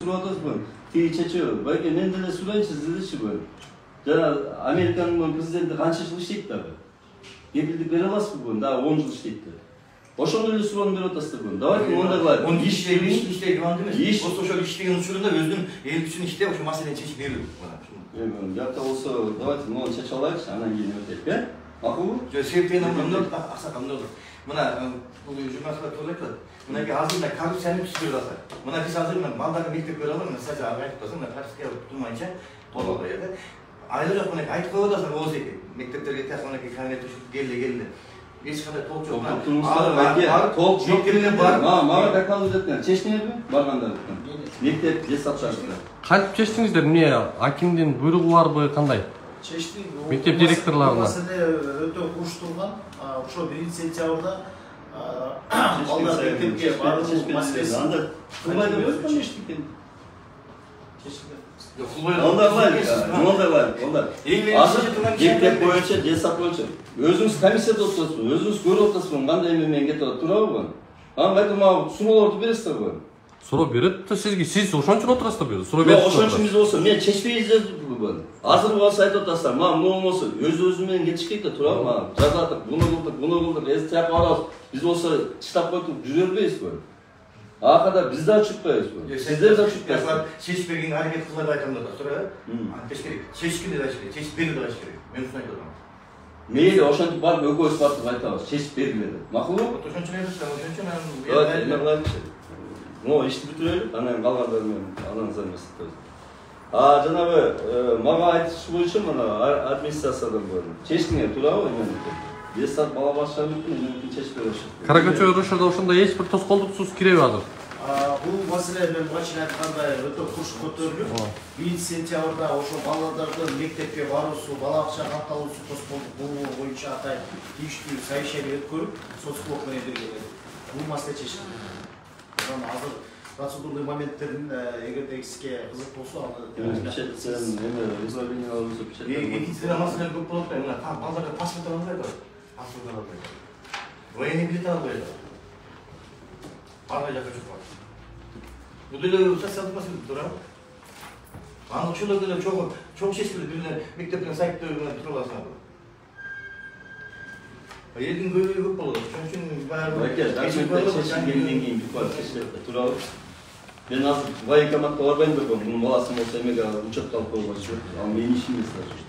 сурап атасыз. Тиги чечүү. Байке мен деле сурайынчы сиздечи бу. Жана Американын президенти канча жыл иштейт дагы? Кепилдик бере аласызбы бу? Да 10 жыл иштейт. Ошондой эле суроону берип атасыздар бу. Давайте мондай кылайлы. Onu işleydi var değil mi? İş. O şöyle işleyen uçurunda özünün el gücünü işleyip şu meseleyi çeşip veriyor bana. Yakta olsa давайте onu çeç alayız, anan gelin öteyip, he? Makul? Sevdiğin anlamda aksakamda olur. Buna bu jurnalistler torlayıklar. Buna ki hazırda kalıp seni pişiriyor da. Buna biz hazırla maldarını mektep böyle alır mı? Sadece ağabey tutasın da karşı gelip tutulmayınca olur oraya da. Ayrıca buna ayet koyuyorlar o zeki. Mekteplerge sonraki kaynete şu geldi. Hiç kadar tolk yok. Tolk yok var. Mağara bekalı detken. Çeşniye mi? Barganlar detken. Mektep cesap şartlar. Кантип чечтиңиздер? Эмне акимдин буйругу барбы, кандай? Чечти. Мектеп директорларына. Маселе өтө куштурган. Ошо 1-сентябрда балдар мектепке баруу маселеси. Анда кылмай деп өткөн чечтик. Ондай бар. Азыр мектеп боюнча, жесап боюнча. Өзүңүз комиссияда отурасызбы, өзүңүз көрүп отурасызбы, кандай эме кетип атат, туурабы? Кайтып суроолорду бересиздерби? Суроо берет да сизге, сиз ошон үчүн отурасыздар бу. Суроо берип ошон үчүн биз болсо, мен чечпей издедим. Азыр болсо айтып атасыздар, мына болсо өз менен кетишкейт да туурабы? Жазатып, буну кылдык, эс чак алабыз. Биз болсо штаб коюп жүрө бербейбизби? Акада биз да чыкпайбызбы? Сиздер да чыкпайсыздар. Чечип берген аракет кылып айтамын да, туурабы? Антеш керек. Чечкине да керек, чечип берүү да керек. Мен ушуну айтып атам. Мейли ошентип барып экөөбүз барып айтабыз, чечип бергиле. Макулбу? Ошончо мен Ну, ишти бүтүрөлү, анан калгандары менен анаңыздар эмес. Жанагы мага айтышы боюнча мына администрациядан көрдүм. Чечкине туурабы эмен? 5 саат бала башка мүмкүн чечип беришет. Каракөчө районунда ошондо эч бир тоскоолдуксуз киреби азыр? Бул маселе мен башында айткандай өтө куш көтөрүлүп, 1-сентябрда ошо балдардын мектепке баруусу, бала бакча катталуусу тоскоолдук болуу боюнча атай тийиштүү совещание өткөрүп, соцклуб менен бергиле. Бул маселе чечилди. Азыр процедурный моменттерин эгерде сизге кызык болсо экинчиден маселе көп болот да. Мына балдарга паспорт албайт. Паспорт албайт. Военный билет албайт. Ага жака чыкпайт. Бул деле социалдык маселе туурабы? Аны ушул деле чоң чечилип бир мектептин сайттарында туруп алсаңыз. Елдің көбейі көп болады. Мен азыр военкоматқа барбайын деп қойдым. Бұның баласын болса емеге учетқа алып қойуға жүріп. Ал мен ишім емес жүріп.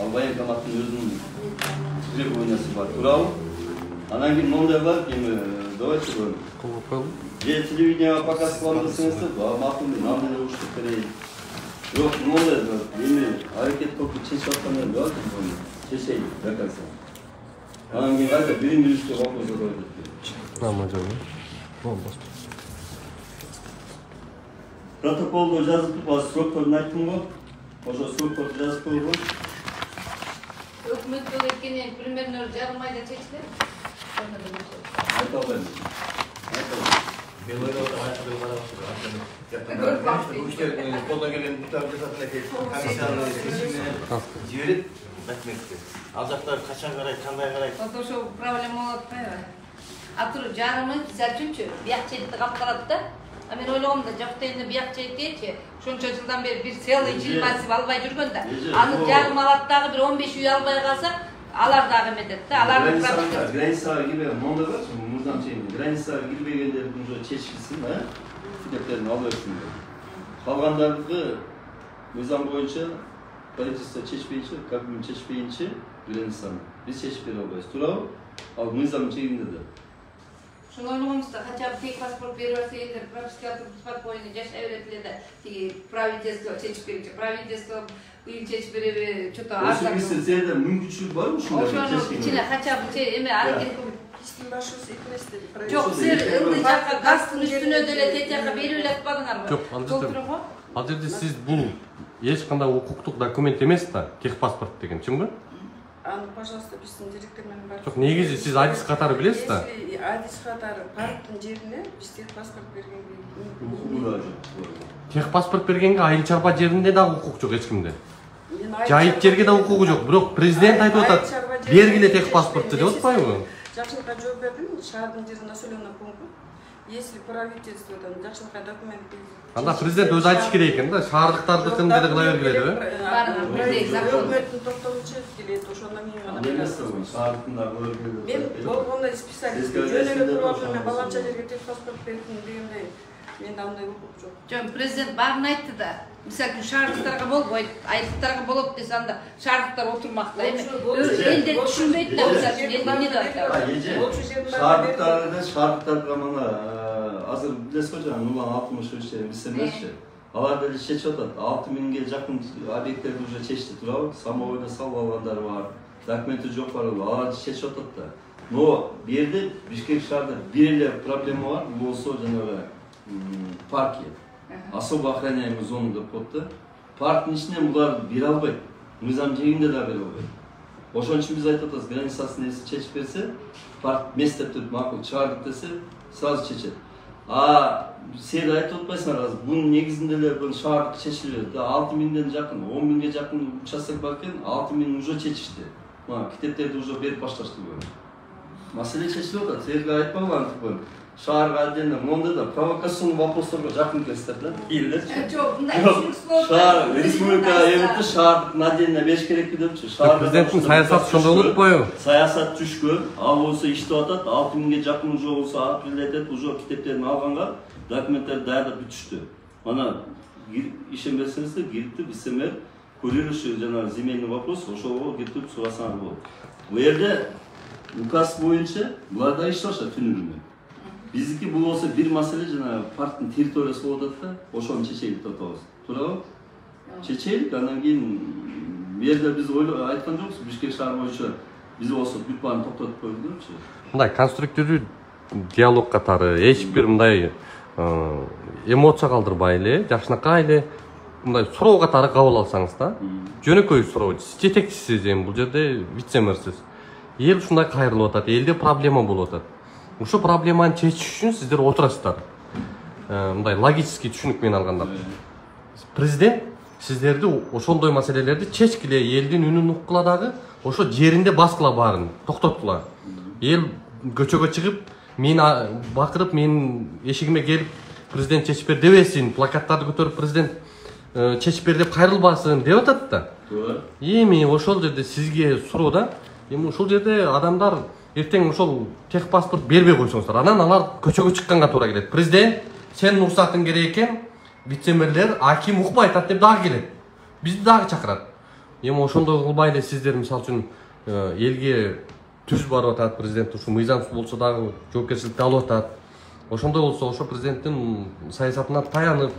Ал военкоматтың өзінің требованиясы бар. Туралы. Анан кейін мондай бар, давайте қойым. Телевидениеға показ қыламын десеңіздер, мақұл мен андай да ұштық берейін. Жоқ, мондай бар. Әрекет көп чечіп атқаннан болады. Чечейін, до конца. Анан кейін қайда бірін-біріске вопросы қойды. Протоколды жазып тұрып, сроктарын айттым ғой. Ошо сроктарды жазып қойып ғой. Өкмөт өткенен примерно жарым айда чечти. Айта албайм. Мен ойлоп атам, bu işte koldan gelen bu tarafta zaten komisyonlar seçimine jibirip bakmekti. Alacaklar kaçan karay, kanday karay. Вот ошо проблема болот да. Атыр жарымы кисачүнчү, бияк чейти капталат да. А мен ойлогом да жок дейинде бияк чейтечи. Ошончо жылдан бери бир целый жыл массив албай жүргөн да. Азыр жарым алат дагы бир 15 үй албай калсак, алар дагы эметет да. Алардын проблемасы. Границага кирбеген монда бар, мурдан чейин границага кирбегендердин уже чечкисин, тилептерин алып өтсүн. Калгандарды мыйзам боюнча правительство чечпейинчи, как бы чечпейинчи границаны биз чечип бере албайбыз. Туурабы? Ал мыйзамдын чегинде да. Шуну ойлогонбуз да, хотя бы тек паспорт берип берсе, эгер прописка спокойно жашай берет эле да, тиги правительство чечип берчү. Правительство быйыл чечип береби, что-то арзан. Ошо сенде мүмкүнчүлүк барбы ушундай? Ошону ичине хотя бы эме аракет иштин башыбыз экилестири. Жок, сиз ылдый жакка газдын үстүнө деле тет жакка берип эле атпадыңарбы? Жок, ал жерде сиз бул эч кандай укуктук документ эмес да, техпаспорт деген, чынбы? Аны, пожалуйста, биздин директор менен барып. Жок, негизи сиз адис катары билесиз да? Если адис катары парктын жерине биз техпаспорт бергенге. Техпаспорт бергенге айыл чарба жеринде дагы укук жок эч кимде. Жайыт жерге да укугу жок, бирок президент айтып атат, бергиле техпаспортты деп атпайбы? Жакшылыкка жооп бердим, шаардын жерде населенный пункт. Если правительстводан жакшылыкка документ Анда президент өзү айтыш керек экен да, шаардыктардыкын деди кыла бергиле деп. өкмөттүн токтолучу келет, ошондон кийин гана Эмес го, шаардыктын мен болгондой специалист жөн эле туруп алып мен баламча жерге техпаспорт бердим дегендей менде андай укук жок. Жөн президент баарын айтты да. Мисалы үчүн шаардыктарга болбойт, айылдыктарга болот десе анда шаардыктар отурмакта эми. Элдер түшүнбөйт да, мисалы үчүн элдер эмне деп атат. Шаардыктарга мына азыр билесиз го жана Нурлан 63 биз эмесчи. Алар деле чечип атат. 6000ге жакын объекттерди уже чечти, туурабы? Самовойдо салып алгандар бар. Документи жок бар, аларды чечип атат да. Но бу жерде Бишкек шаарда бир эле проблема бар, бул болсо жанагы парки. Особо охраняемый зона деп коет да. Парктын ичинен булар бере албайт. Мыйзам жегинде да бере албайт. Ошон үчүн биз айтып атабыз, границасын эси чечип берсе, парк мес деп туруп макул чыгардык десе, сразу чечет. Сен айтып атпайсыңар азыр, бунун негизинде эле бул шаардык чечилет. 6000ден жакын, 10000ге жакын участок бар экен, 6000 уже чечишти. Мына китептерди уже берип башташты бул. Маселе чечилип атат. Силерге айтпаган антип шаарга отдельно монда да провокационный вопростарга жакын келиптер да. Элдерчи. Жок, мындай түсүнүксүз. Шаар республика эмитти шаардык отдельно бериш керекпи депчи. Президенттин саясаты ошондой болуппойбу? Саясат түшкөн, ал болсо иштеп атат, 6000ге жакын уже болсо апрелдет уже китептерин алганга документтерди даярдап бүтүштү. Мана ишенбесеңиздер, кирипти вице-мэр курирующий жана земельный вопрос ошого кетип сурасаңар болот. Бул жерде указ боюнча булар да иштеп атышат түнүгүнөн. Биздики бул болсо бир маселе жана парктын территориясы болуп атат да, ошону чечейlik деп атабыз. Туурабы? Чечейlik, андан кийин бу жерде биз айткан жокпуз, Бишкек шаар боюнча биз болсо бүт баарын токтотуп коелу депчи. Мындай конструктивдүү диалог катары эч бир мындай эмоция калтырбай эле, жакшынакай эле мындай суроо катары кабыл алсаңыз да. Жөнөкөй суроо. Сиз жетекчисиз, эми бул жерде вице-мэрсиз. Эл ушундай кайрылып атат, элде проблема болуп атат. Ушул проблеманы чечиш үчүн сиздер отурасыздар. Мындай логический түшүнүк менен алганда. Президент сиздерди ошондой маселелерди чечкиле, элдин үнүн уккула дагы, ошо жеринде баскыла баарын, токтоткула. Эл көчөгө чыгып, мен бакырып, менин эшигиме келип, президент чечип бер дебесин, плакаттарды көтөрүп президент чечип бер деп кайрылбасын деп атат да. Эми ошол жерде сизге суроо да. Эми ушул жерде адамдар эртең ошол техпаспорт бербей койсоңуздар, анан алар көчөгө чыкканга туура келет. Президент, сенин уруксатың керек экен, вице-мэрлер аким укпай атат деп дагы келет. Бизди дагы чакырат. Эми ошондой кылбай эле сиздер мисалы үчүн элге түз барып атат, президент ушу мыйзамсыз болсо дагы жоопкерчиликти алып атат. Ошондой болсо ошо президенттин саясатына таянып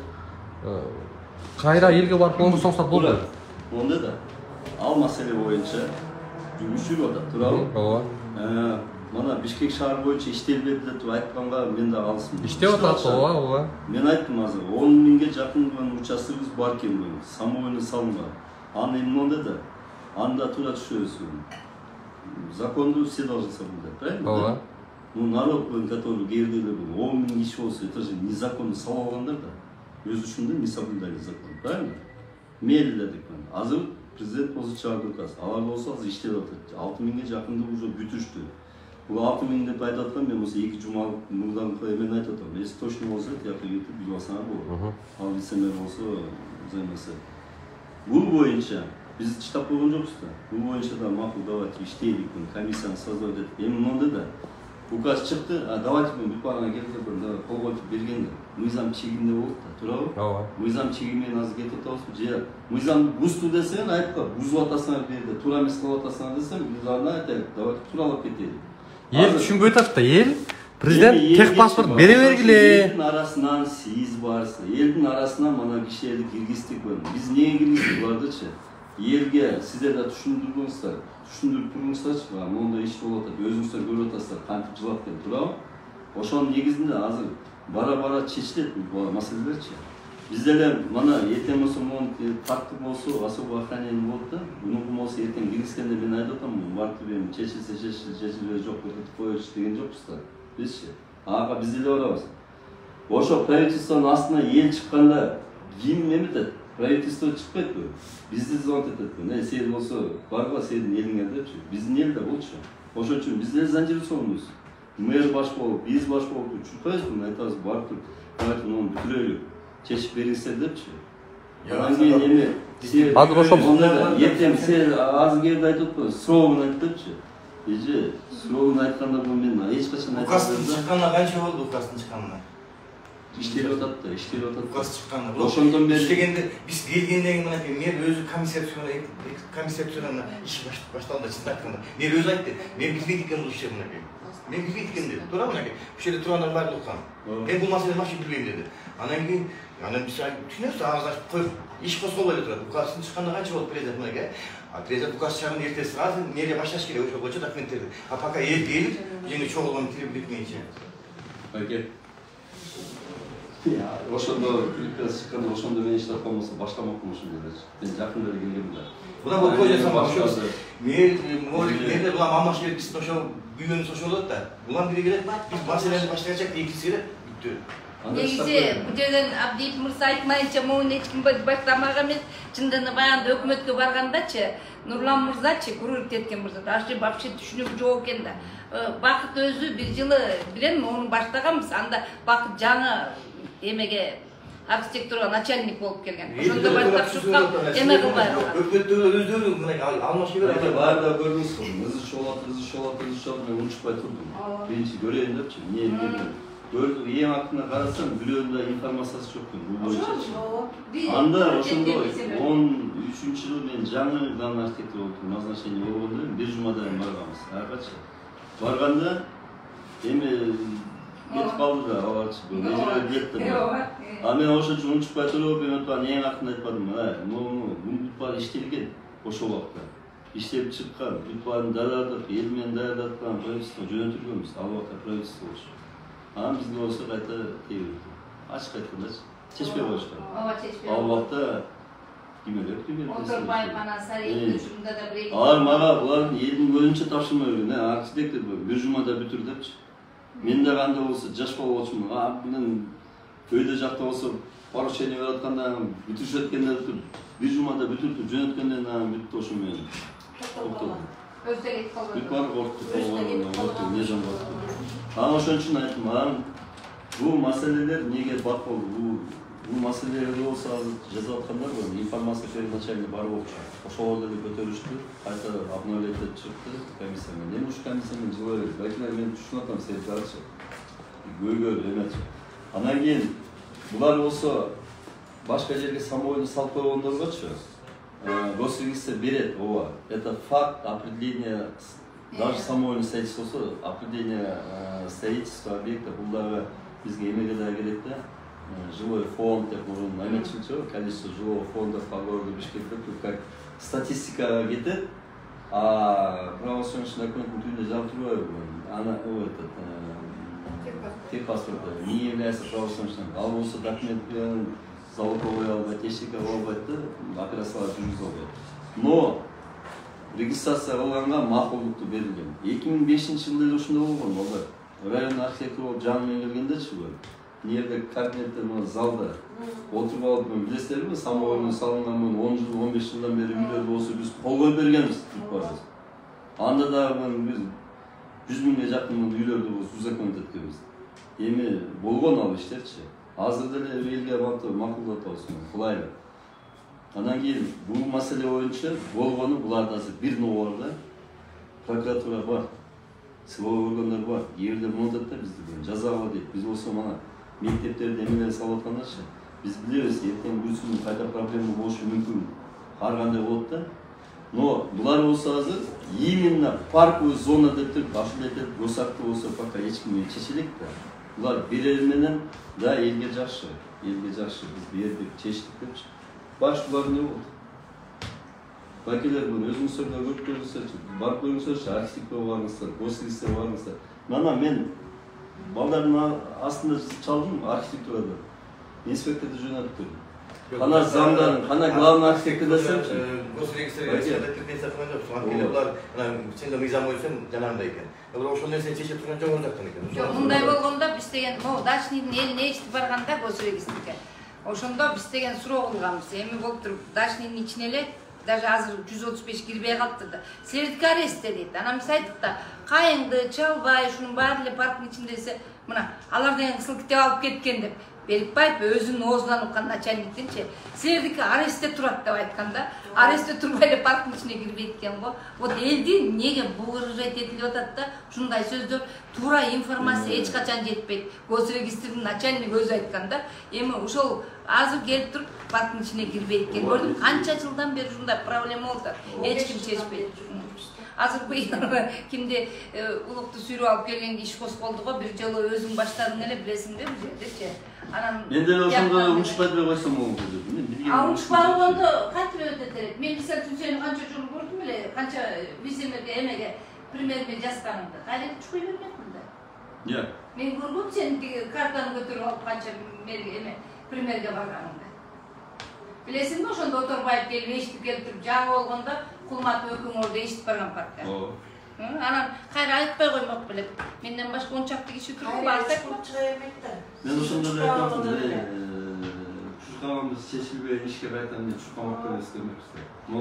кайра элге барып оңдосоңуздар болот. Онда да ал маселе боюнча жұмыс жүріп атат, туурабы? Мана Бишкек шаар боюнча иштелбеди деп айтканга мен да алысмын. Иштеп атат, ооба. Мен айттым азыр, 10.000ге жакын участогубуз бар экен, самовойный салынган. Аны эмне онда да, анда туура түшөбүз. Законду все должны соблюдать, правильно? Ооба. Ну, народ, который гердели был, 10.000 киши болсо, это же незаконно салып алгандар да. Өз үчүн да не соблюдали закон, правильно? Мейлилердик мен. Азыр президент болсо чыгарды указ. Алар болсо азыр иштеп атат. 6000ге жакынды уже бүтүштү. Бул 6000 деп айтып аткан, мен болсо 2 жумалык мурдан мен айтып атам. Если точно болсо, тияка кетип билип алсаңар болот. Ал вице-мэр болсо займаса. Бул боюнча биз чыдап койгон жокпуз да. Бул боюнча да макул давайте иштейлик, комиссияны создать деп. Эми монда да указ чыкты, давайте бүт баарына келип кол коюп бергенде. Мыйзам чегинде болот да, туурабы? Ооба. Мыйзам чегимен азыр кетип атабызбы? Же мыйзам бузду десең айтпа, бузуп атасыңар берди, туура эмес кылып атасыңар десең, биз аны айтайлык, давайте тууралап кетели. Эл түшүнбөй атат да, эл президент техпаспорт бере бергиле. Элдин арасынан сиз барсыз, элдин арасынан мана кишилерди киргиздик. Биз эмнеге киргиздик булардычы? Элге сиздер да түшүндүрүңүздөр туруңуздарчы, монда иш болуп атат, өзүңүздөр көрүп атасыздар, кантип жылап келип туурабы? Ошонун негизинде азыр бара-бара чечилет бул маселелерчи. Биз деле мана эртең болсо монун парктык болсо, особо охраняемый болот да. Мунун болсо эртең киргизгенде мен айтып атам, барып эми чечилсе жок кетип коёчу деген жокпуз да. Бизчи. Ага биз деле барабыз. Ошо правительствонун астына эл чыкканда ким эметет? Правительство чыкпайбы? Бизди звонок этет. Сен болсо баргыла сенин элиңер депчи. Биздин эл да болчу. Ошон үчүн биз деле заинтересованбыз. Mэр баш болуп, биз баш болуп чуркайбызбы, айтабыз барып туруп, муну бүтүрөлү, чечип бериңиздер депчи. Анан кийин эми Азыр ошол эртең сен азыр келип айтып атпайбы, срогун айт депчи. Эже, срогун айтканда бул мен эч качан Укастын чыкканына канча болду укастын чыкканына? иштелип атат да, иштелип атат. Указ чыкканына. Ошондон бери иштегенде биз келгенден кийин мынакей мэр өзү комиссияны иши башталды, чын айтканда. Мэр өзү айтты, мен билбейт экен бул ишти мынакей. Мен билбейт экен деди. Туура мынакей. Бул жерде тургандар баары уккан. Мен бул маселени вообще билбейм деди. Анан кийин биз түшүнөбүз, агыз ачып коюп иш козголбой эле турат. Указдын чыкканына канча болду президент мынакей. А президент указ чыгарын эртеси азыр мэрия башташ керек ошол боюнча документтерди. А пока эл келип, жеңе чогулган тирип кетмейинче. Окей. Ошондо приказ чыкканда ошондо мен иштеп калмаса баштамакмын ошондо делечи. Мен жакында эле келгем да. Буна бул той жасам ошо. Мэрде була мамаш келип биздин ошо үйгөнүбүз ошол болот да. Булан бири келет, биз маселени баштагачак экинчиси келет, бүттү. Негизи бул жерден Абдиев мырза айтмайынча могуну эч ким баштамак эмес. Чындыгында баягында өкмөткө баргандачы Нурлан мырзачы, курулуп кеткен мырза, вообще түшүнүк жок экен да. Бакыт өзү бир жылы билем, ону баштаганбыз. Анда Бакыт жаңы эмеге архитектурага начальник болуп келген. Ошондо баштап чуркап эме кылбай калган. Өкмөттөр өздөрү мындай алмашып берет. Баарда көрдүңүз го, ызы шолот, мен унчукпай турдум. Биринчи көрөйүн депчи, эмне көрдүм, эң актына карасам, бирөөнүн да информациясы жок экен, бул боюнча. Анда ошондо 13-жылы мен жаңы главный архитектор болуп назначение болгондо бир жумадан барганбыз. Аркачы барганда эми кетип калды да, аларчы эже кетти. А мен ошончо унчукпай туруп, мен эң актын айтпадым. Бул баары иштелген ошол убакта. Иштеп чыккан, бүт баарын даярдадык, эл менен даярдаткан правительство жөнөтүлгөнбүз. Ал убакта правительство болчу. Анан бизге болсо кайта тийбейт. Ачык айткандачы, чечпей коюшкан. Ооба, чечпей. Ал убакта кимелер Оторбаев анан Сарыев учурунда да бир. Алар мага булардын элдин көзүнчө тапшырмай берген, архитектор бир жумада бүтүр депчи. Мен да кандай болсо жаш бала болчумун. Мен өйдө жакта болсо поручение берип атканда бүтүрүшөт экендер бир жумада бүтүрүп жөнөткөндөн анан бүттү ошо менен. Токтолду. Өздөрү кетип калган. Бүт баары корктук. Анан ошон үчүн айттым, бул маселелер эмнеге бат болду? Бул маселелерди болсо азыр жазып аткандар бар, информация берүү начальник бар болчу. Ошолорду эле көтөрүштү, кайта обновлять этип чыкты комиссия менен. Эми ушу комиссия менен жылы эле, балкилер мен түшүнүп атам, септарчы. Көйгөй эмечи. Анан кийин булар болсо башка жерге самойлду салып койгондоргочу госрегистр берет, ооба. Это факт определения, даже самойлду строительство болсо, определение строительства объекта бул дагы бизге эмеге да керек да. Жилой фонд деп наметчилчү, количество жилого фонда по городу Бишкекте как статистикага кетет, а правоохранительный документтин түбүндө жазып турбайбы? Ана этот техпаспорт не является правоохранительным. Ал болсо документ залоговый албайт, техника албайт да, операциялар жүргүзө албайт. Но регистрация кылганга макулдукту берилген. 2005-жылы эле ушундай болгон балдар. Район архитектор болуп жаңы менен келгендечи бул. Нерде кабинетте залда отуруп алып, билесиздерби, самойлдун салынган 10 жыл, 15 жылдан бери үйлөр болсо биз кол коюп бергенбиз. Анда дагы биз 100 миңге жакын үйлөрдү узаконить эткенбиз. Эми болгон ал иштерчи. Азыр деле элге макулдатабыз, кулайлы. Анан кийин бул маселе боюнча болгону буларда азыр бир ногор да. Прокуратура бар. Силоо органдар бар. Эгерде монтат да бизди жазага дейт. Биз болсо мана мектептерде эмелер салып аткандарчы. Биз билебиз, эртең күнү кайда проблема болушу мүмкүн. Ар кандай болот да. Но булар болсо азыр именно парковый зона деп туруп, ашылетет, госакты болсо пока эч ким чечилек да. Булар берер менен да элге жакшы. Элге жакшы биз бердик, чечтик депчи. Баштуулар эмне болду? Бакелер бул өзүңүздөрдө көрүп көрсөтчү, барып көрүңүздөр, архитектор барыңыздар, госрегистр барыңыздар. Мана мен балдардын астында чалдым архитектурада. Инспекторду жөнөттүм. Кана замдан, кана главный архитектор десемчи. Госрегистрге кирген сакман жок. Суган келе булар сенде мыйзам бойча жанагындай экен. Бирок ошол нерсени чечип турган жок жактан экен. Жок, мындай болгондо биз деген, Дачниктин элине ичип барганда госрегистрге. Ошондо биз деген суроо кылганбыз. Эми болуп туруп Дачниктин ичине эле даже азыр 135 кирбей калыптыр да. Силердики арестте дейт. Анан биз айттык да, Кайыңды, Чалбай, ушунун баары эле парктын ичинде десе, мына алардан кысылтып алып кеткен деп. Берикбаев өзүнүн оозунан уккан начальниктинчи силердики арестте турат деп айткан да. Арестте турбай эле парктын ичине кирбейт экен го. Вот элди неге бугуржать этилип атат да, ушундай сөздөр туура информация эч качан жетпейт. Госрегистрдин начальниги өзү айткан да. Эми ошол азыр келип туруп парктын ичине кирбейт экен. Көрдүм канча жылдан бери ушундай проблема болуп атат. Эч ким чечпейт. Азыр кимди улукту сүйрөп алып келгенге иш козголду го, бир жолу өзүң баштадың эле билесиң да бул жердечи. Анан мен деле ошондо унчукпай туруп койсом болот деп. Унчукпай болгондо кантип өтөт элек? Мен мисалы үчүн сени канча жолу көрдүм эле, канча виземерге эмеге примерме жазганыңды. Кайда чукпай бермекмин да. Жок. Мен көргөм сени тиги картаны көтөрүп алып канча примерге барганыңды. Билесиңби, ошондо Оторбаев келип эшитип келтирип жагы болгондо Кулмат өкүң ордо эшитип барган паркка. Анан кайра айтпай коймок белек. Менден башка ончакты киши туруп барсак чыга бермек да. Мен ошондо эле айттым. Чуркагыбыз чечилбей ишке кайтам деп чуркамакка эмес демекпиз.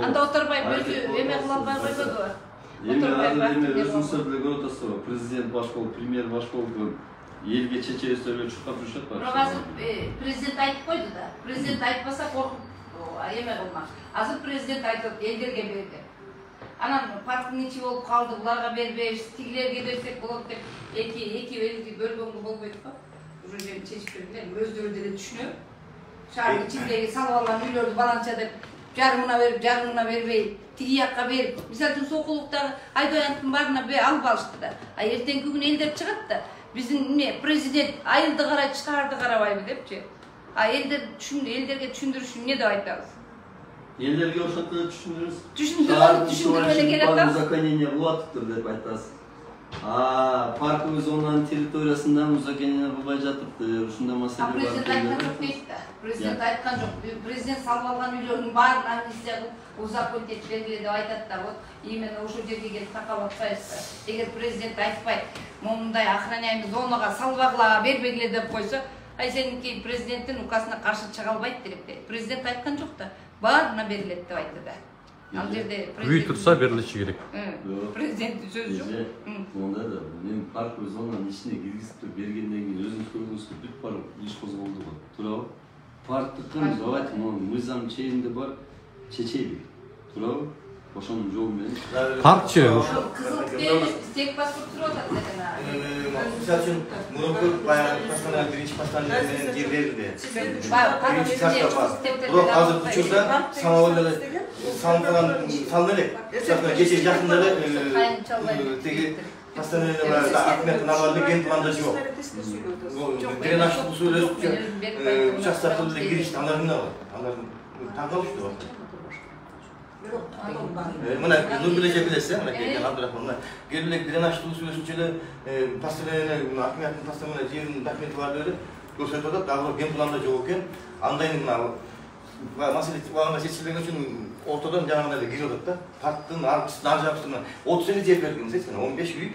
Анда Оторбаев өзү эме кыла албай койбодубу? Эми өзүңүздөр деле көрүп атасызбы, президент баш болуп, премьер баш болуп, элге чечебиздерге чуркап жүрүшөт бар. Бирок азыр президент айтып койду да. Президент айтпаса коркуп эме кылма. Азыр президент айтып элдерге берди. Анан парктын ичи болуп калды, буларга бербейбиз, тигилерге берсек болот деп эки элди бөлгөнгө болбойт го. Уже жер чечип бергиле, өздөрү деле түшүнөт. Шаардын ичиндеги салып алган үйлөрдү баланча деп жарымына берип, жарымына бербей, тиги жакка берип. Мисалы үчүн Сокулуктагы Айдоянттын баарына алып алышты да. Эртеңки күнү элдер чыгат да. Биздин президент айылды карайт, шаарды карабайбы депчи. Элдер элдерге түшүндүрүш үчүн эмне деп айтабыз? Элдерге ошентип түшүндүрүбүз. Түшүндүрүп эле керек да. Узаконение болуп атыптыр деп айтасыз. Парковый зонанын территориясынан узаконение болбой жатыптыр. Ушундай маселе бар. Президент айткан жок дейт да. Президент айткан жок. Президент салып алган үйлөрдүн баарын амнистия кылып узаконить этип бергиле деп айтат да. Вот именно ошол жерге келип такап атпайбыз да. Эгер президент айтпай, мондай охраняемый зонага салбагыла бербегиле деп койсо, сеники президенттин указына каршы чыга албайт деп. Президент айткан жок да. Баарына берилет деп айтты да. Ал жерде Үй турса берилиши керек. Президенттин сөзү жок. Монда да мен парковый зонанын ичине киргизип туруп бергенден кийин өзүңүз көргөнүзгө бүт барып иш козголду го. Туурабы? Парктыкын давайте мыйзам чегинде бар чечели. Туурабы? Ошонун жолу менен. Паркчы. Кызыл тек паспорт туруп атат деген. Мисалы үчүн мурунку баягы постанова биринчи постанова менен жер берилди. Бирок азыр учурда салып элек. Кечээ жакында эле тиги постановление акметтин абалы ген планда жок. Дренаж сүйлөшүп участокко кириш алардын да бар. Алардын таң калыштуу. Мына Нурбилеже билесиз, мына келген Абдурахман. Келбек дренаж сүйлөшүнчө эле постановление акметтин постановление жердин документи бар деп көрсөтүп атат. Дагы ген планда жок экен. Андайын мына маселе убагында чечилбеген үчүн ортодон жаңагындай кирип атат да. Парктын ар жагысына 30 эле жер берген эмес, 15 үй.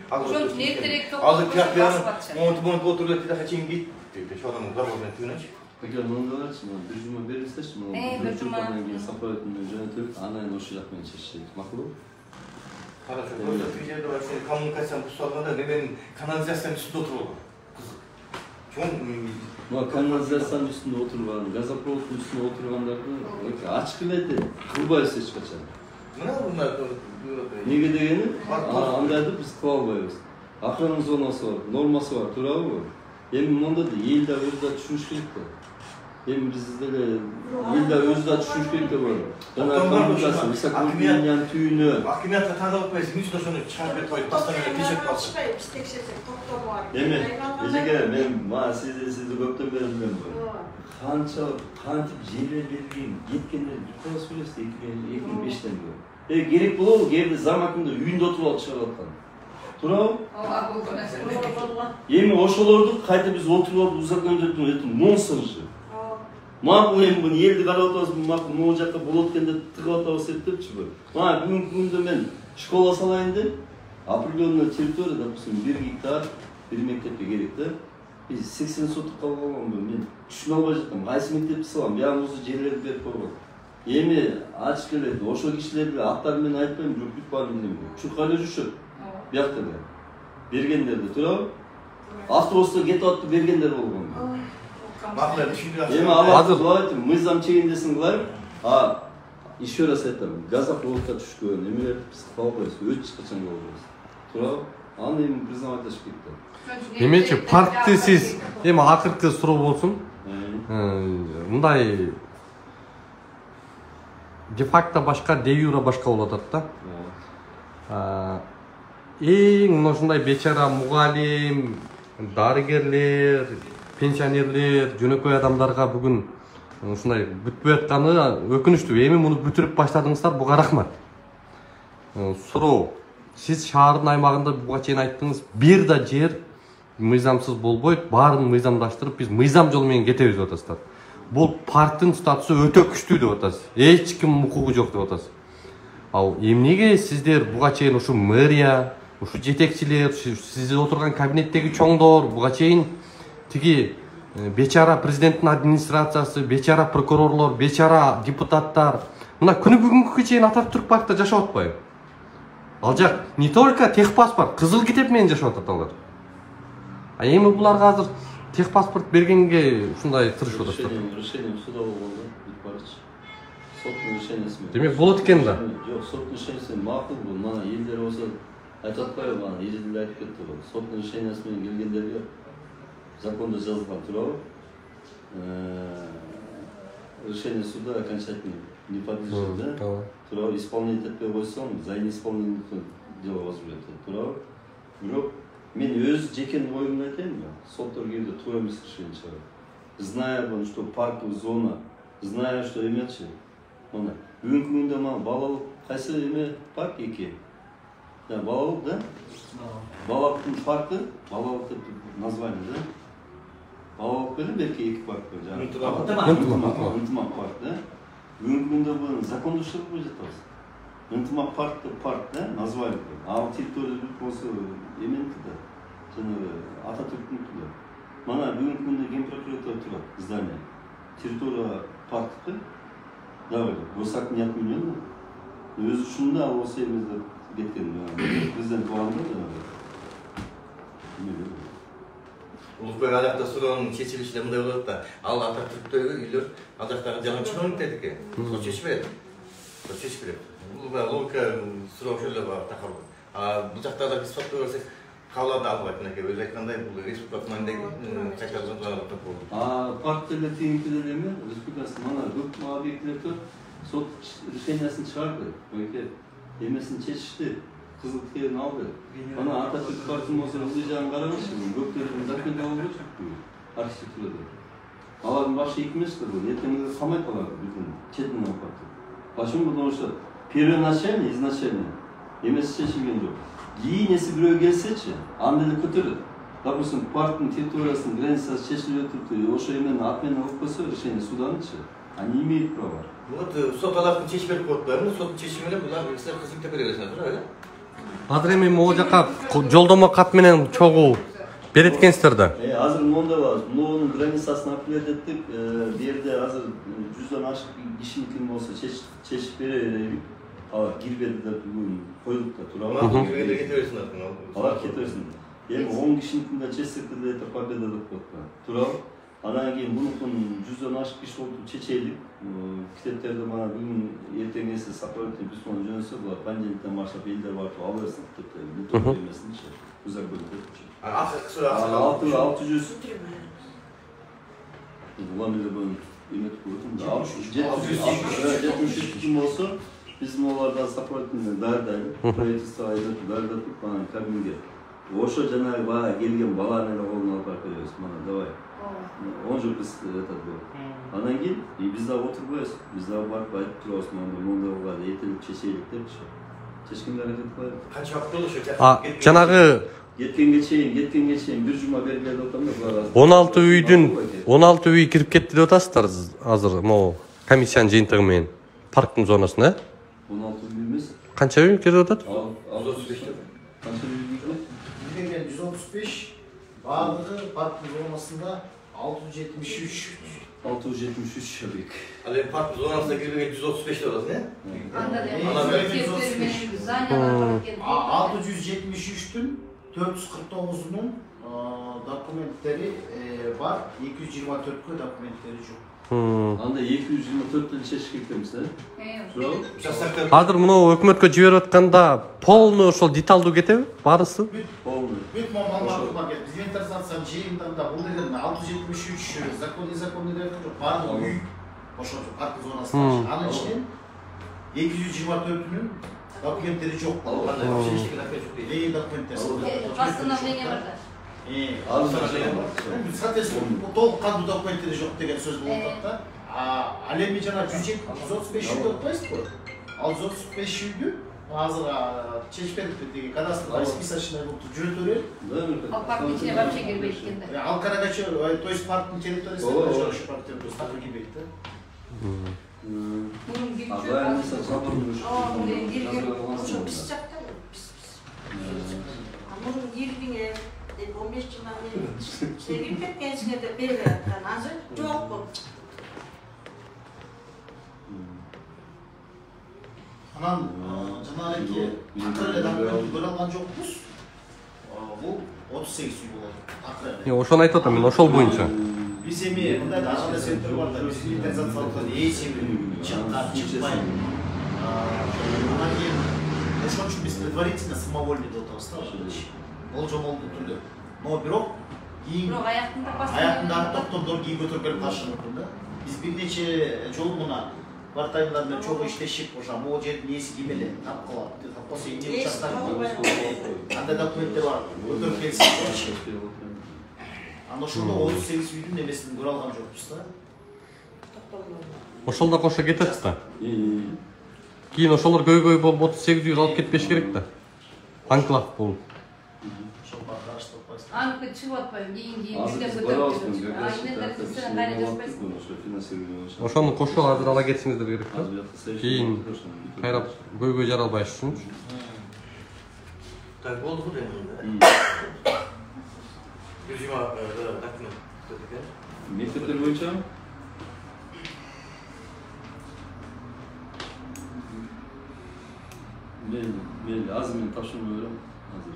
Ошон үчүн эртерээк азыр кияпчы монтип отуруп элек да чейин кит деп шодан зарбозмен түгүнөчү. Эгер мындаларчы, бир жума берилсечи, бир жумадан кийин сапаретине жөнөтүп, анан ошол жак менен чечишет. Макулбу? Хорошо. Бул жерде бар коммуникацияны бузуп алганда мен канализациянын үстүндө отуруп алгам. Канализациянын үстүндө отурган, газопроводдун үстүндө отургандарды ачык эле кылбайбыз эч качан. Мына Неге дегени? Андайды биз кыла албайбыз. Охрана зонасы бар, нормасы бар, туурабы? Эми монда да эл да өзү да түшүнүш керек да. Эми биз деле эл да өзү да түшүнүш керек да бар. Жана коммуникация, высокоуровневый түйүнү. Акимиятка тандалып койсуң, үчүн ошону чыгарып берип коюп, постоянно тешек басып. Биз текшерсек токтоо бар. Эми, эжеке мен сизди көптөн бери билем. Канча кантип жерлер берилген, кеткендер бир сүйлөсү 2005-тен бери. Керек болобу, кээде зам акимде үйүндө отуруп алып чыгарып аткан. Туурабы? Эми ошолорду кайта биз отуруп алып узакондөтүп это нонсенс же. Макул эми буну элди карап атабыз, макул могу жакка болот экен деп тыгып атабыз депчи. Мына бүгүнкү күндө мен школа салайын деп, определенный территория, допустим, 1 гектар бир мектепке керек да. Биз 80 соток калганбы, мен түшүнө албай жатам. Кайсы мектепти салам? Бягы жерлерди берип койгон. Эми ачык эле ошол кишилерге аттары менен айтпайм, бирок бүт баарын билем. Чуркан эле жүрүшөт. Биякта эле. Бергендерди туурабы? Автобуста кетип атып бергендер болгон. Макулдар түшүндүрөт. Эми аларды булай айтым, мыйзам чегиндесин кылайын. Еще раз айтам, газопроводко түшкөн, эмелерди биз кабыл коебуз, өч качан кабыл коебуз. Туурабы? Аны эми признаватлаш керек. Демекчи паркты сиз эми акыркы суроо болсун. Мындай де-факто башка, де-юра башка болуп атат да. Эң ушундай бечара мугалим, дарыгерлер, пенсионерлер, жөнөкөй адамдарга бүгүн ушундай бүтпөй атканы өкүнүчтүү. Эми муну бүтүрүп баштадыңыздар, буга рахмат. Суроо, сиз шаардын аймагында буга чейин айттыңыз, бир да жер мыйзамсыз болбойт, баарын мыйзамдаштырып, биз мыйзам жолу менен кетебиз деп атасыздар. Бул парктын статусу өтө күчтүү деп атасыз. Эч ким укугу жок деп атасыз. Ал эмнеге сиздер буга чейин ушу мэрия, ушу жетекчилер, сиздер отурган кабинеттеги чоңдор, буга чейин тиги бечара президенттин администрациясы, бечара прокурорлор, бечара депутаттар мына күнү бүгүнгүгө чейин Ататүрк паркта жашап атпайбы? Ал жак не только техпаспорт, кызыл китеп менен жашап атат алар. Эми буларга азыр техпаспорт бергенге ушундай тырышып атасыздар. Решение суда болгондо бүт барчы. Соттун решениясы менен. Демек болот экен да. Жок, соттун решениясы макул бул. Мана элдер болсо айтып атпайбы, мана элдер айтып кетти бул. Соттун решениясы менен келгендерге законда жазылган, туурабы? Решение суда окончательно не подлежит, да? Туурабы, исполнить этпей койсоң, за неисполнение дело возбуждается, туурабы? Бирок мен өз жеке оюмду айтайын ба? Соттор кээде туура эмес решение чыгарат. Зная, что парковая зона, зная, что эмечи. Мына бүгүнкү күндө мана балалык кайсы эме парк эки. Да, балалык, да? Балалыктын паркы, балалык деп название, да? Балалык беле берки эки парк бар. Ынтымак парк, да? Бүгүнкү күндө бул закондуштуруп жатабыз. Ынтымак парк, да? Название. Ал территория болсо эменики да. Жана Ататүрктүнкү да. Мана бүгүнкү күндө Ген прокуратура турат здание. Территория парктыкы. Да, высоко не отменено. Өз үчүн да ал осы эмеде кеткен. Президент болгондо да. Улукбек ал жакта суроонун чечилиши мындай болот да. Ал Ататүрктөгү үйлөр ал жактагы жалаң чиновниктер экен. Сол чечпейт. Сол чечпейт. Логика суроо ошол эле бар такабы. Бул жакта да биз сотто көрсөк калады албайт мынакей. Өзү айткандай бул республика мандеги чачалган жаратып болду. Парк деле тегинкиде эме, республикасы мана көп объектилерде сот решениясын чыгарды. Ойке эмесин чечишти. Кызыл китебин алды. Мана Ататүрк паркын болсо ылдый жагын карагычы. Көптөрдүн законда болбойт архитектурада. Алардын башы эки эместир бул. Эртеңге камайт алар бүтүн четинен алып. Почему? Потому что первоначально, изначально эмес чечилген жок. Кийинеси бирөө келсечи, аны деле көтөрөт. Допустим, парктын территориясынын границасы чечилип өтүптү, ошо эмени ат менен алып койсо, решение суданычы, они имеют право. Вот сот алардын чечип берип коюптар, сот чечими менен булар кисилер кызыл китеп бересиңер, туурабы? Азыр эми могу жака жолдомо кат менен чогуу берет экенсиздер да. Азыр монда бар. Мунун границасын апеллят эттик. Бу жерде азыр 100дон ашык кишиники болсо чечип берели. Алар кирбеди деп бүгүн коюлуп да туурабы? Кете берсин. Алар кете берсин. Эми 10 кишиникinde чечсек деле это победа деп коет да. Туурабы? Анан кийин мунун 100дон ашык киши болуп чечелик. Китептерде мана бүгүн эртеңеси сапарлатып письмо жөнөтсө, булар понедельниктен баштап элдер барып ала берсин китепти. Метод эмесинчи. Узак бөлүп. 600 Ulan bunu yemek koydum. 73 olsa bizim onlardan sapırtın derdi. Proyekti ayırıp derdi bana kabinge. Oşo Cenab-ı Hak gelgen balarına olun alıp arkadaşız bana davay. Onca biz bu. Anan gel biz daha oturmayız. Biz daha barıp ayıp duruyoruz. Onda o kadar yeterli çeşitlilik de bir şey. Çeşkin hareket var. Kaç hafta oluşuyor? Жанагы Yetken geçeyim bir cuma belgelerde otamda var. 16 үй кирип кетти деп атасыздар азыр могу комиссиянын жыйынтыгы менен парктын зонасына. 16 үй эмес. Канча үй кирип атат? 135. Канча үй кирип? Бирген 135, баардыгы парктын зонасында 673. 673 человек. Ali park zonasına girmeye 135 lirası ne? Anda da Ana böyle tepkileri zanyalar geldi. 673'tün 449'unun dokumentleri var. 224'lü dokumentleri yok. Anda 224 tane çeşit kimse. Evet. Hazır bunu өкмөткө жиберип атканда полный ошол деталдуу кетеби? Барысы? Полный. Büyük mamamlar geldi. Biz inventarizasyon жыйынтарында бұл деген 673 незаконный жоқ. Барлығы үй ошол парк зонасында. Анын içинен 224'ünün dokumentleri жоқ. Qanday bir şey işlik rakı yok değil. Dokumentler. Постановление бар да. Соответственно, толыққанды документтері жоқ деген сөз болып да. Ал эми жана 135 үйдү отпайсыз го? Ал 135 үйдү азыр чечип берип деген кадастр списочный болуп жүрө берет. Ал парктын ичине вообще кирбейт экен да. Ал Карагачы, то есть парктын территориясында жок парктер просто так кирбейт да. Мурун кирип А жүрүп да алып. mesela sabırmış. Ошо пис жакта пис. Мурун кирдиңе 15 жылдан бери кирип кеткенсиңер деп берип аткан. Азыр жок болуп. Анан жанагы акыры көрө алган жокпуз. Бул 38 үй болот. Акыры. Ошону айтып атам мен, ошол боюнча. Биз эми мындай да анда сектор бар да, биз инвентаризациялыктан эсеби чыккан, чыкпай. Анан кийин ошон үчүн биз предварительно самовольный деп атабыз да. Болжомолдуу түрдө. Но бирок кийин Бирок аяктында аяктындагы токтомдор кийин көтөрүп ташы мүмкүн да. Биз бир нече жолу мына партайлар менен чогуу иштешип, ошо могу жердин ээси ким эле тап калат. Тапкалса эмне участок. Андай документтер бар. Көтөрүп келсин. Анда ошондо 38 үйдүн немесин көрө алган жокпуз да. Ошол да кошо кетет да. Кийин ошолор көйгөй болуп 38 үйгө алып кетпеш керек да. Анклав болуп. Ошол бар караштырып атпайсыз. Аныкы чыгып атпайбы, кийин Азыр үйдөн барабызбы, көтөрүп. Инвентаризациядан кайра жазбайсың. Ошону кошо азыр ала кетсеңиздер керек да. Кийин кайрап көйгөй жаралбайыш үчүн. Так oldu bu demin. Bir cuma dokument tutuyorken. Mektepler boyunca ben azmin taşımıyorum. Hazır.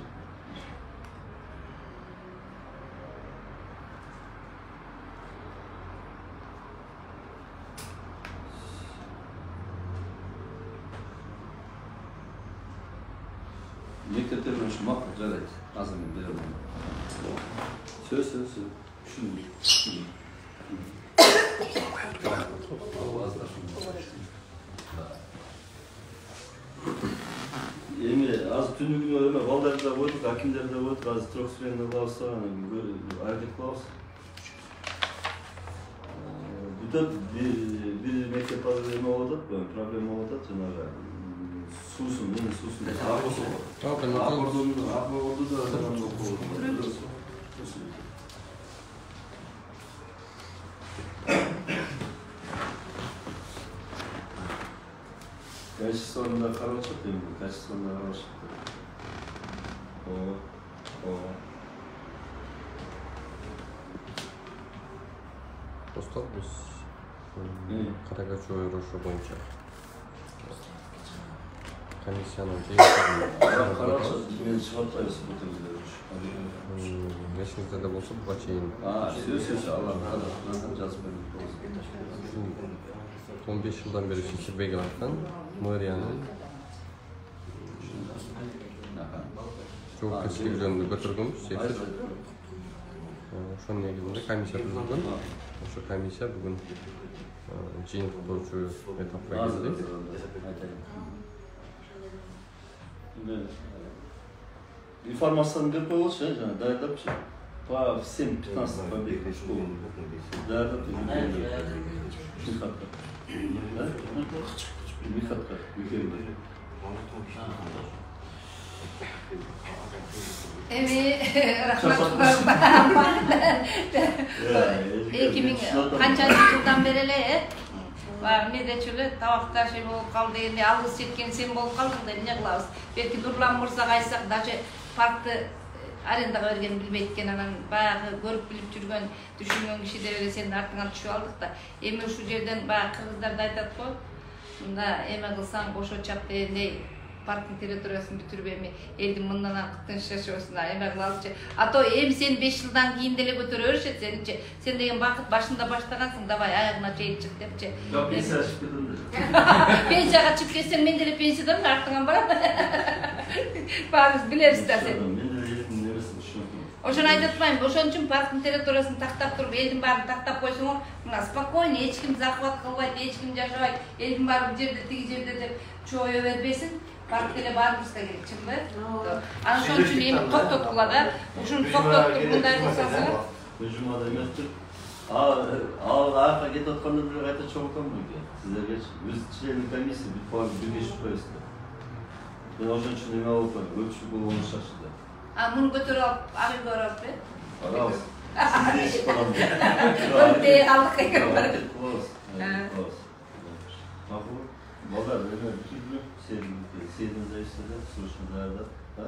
Mektepler boyunca makul gayet azmin verelim. Söz. Şunu. Emin az tünlüğün öyle baldarda var, hakimlerde var, az troksiyonda varsa böyle ayrık var. Bu da bir mektep azmi oldu, problem oldu, cenab-ı susun. Akordonda oldu da zaman oldu. Качественная хорошая тема, качественная хорошая. Достор биз Карагачы ошо боюнча комиссиянын Хорошо, мен шығартпайбыз бұл теңдер. эсиңизде болсо буга чейин Сөз, Аллах жазып берген. 15 жылдан бери шешилбей келаткан мэриянын жоопкерчилиги жөнүндө көтөргөнбүз. Ошонун негизинде комиссия түзүлгөн. Ошо комиссия бүгүн жыйынтыктоочу этапка келди. Информацияны беріп қойғаншы, жаңа даярдапшы. По всем 15 побегам школы. Даярдап Михатка. Эми рахмат. 2000 канчанчы жылдан бери эле медечүлү табакташы болуп калды, эми алыс жеткен сен болуп калдың да эмне кылабыз? Белки Нурлан Мырзага айтсак, даже паркты Арендаға берген билбейт экен, анан баягы көрүп билип жүргөн, түшүнгөн кишидер эле сенин артыңан түшүп алдык да. Эми ушул жерден баягы кыргыздар да айтат го. Мында эме кылсаң кошо чап дегендей парктын территориясын бүтүрбөймү, элдин мындан тынч жашоосуна эме кылалычы. А то эми сен 5 жылдан кийин деле көтөрө беришет сеничи. Сен деген бакыт башында баштагансың, давай аягына чейин чык депчи. Пенсияга чыгып кетем. Пенсияга чыгып кетсең мен деле пенсиядан артыңан барам. Баарыбыз билебиз да сени. Ошону айтып атпаймынбы? Ошон үчүн парктын территориясын тактап туруп, элдин баарын тактап койсоңор, мына спокойно, эч ким захват кылбайт, эч ким жашабайт, элдин баары бул жерде, тиги жерде деп чоюя бербесин. Парк деле баарыбызга керек, чынбы? Анан ошон үчүн эми токтоткула да. Ушуну токтоттуп мындай кылсаңыздар. Жумада эмес. Ал арка кетип атканда деле кайта чогултам экен. Сиздерге өз членин комиссия бүт баары биргешип коесуздар. Мен ошон үчүн эме болуп атат, көпчүлүк болуну шашты. Муну көтөрүп алып, агыл көрүп бе? Барабыз. Сиздер иш барам. Өндей калдык экен. Макул. Балдар эме бүтүрүп, сенин жайсында, слушадарда, да?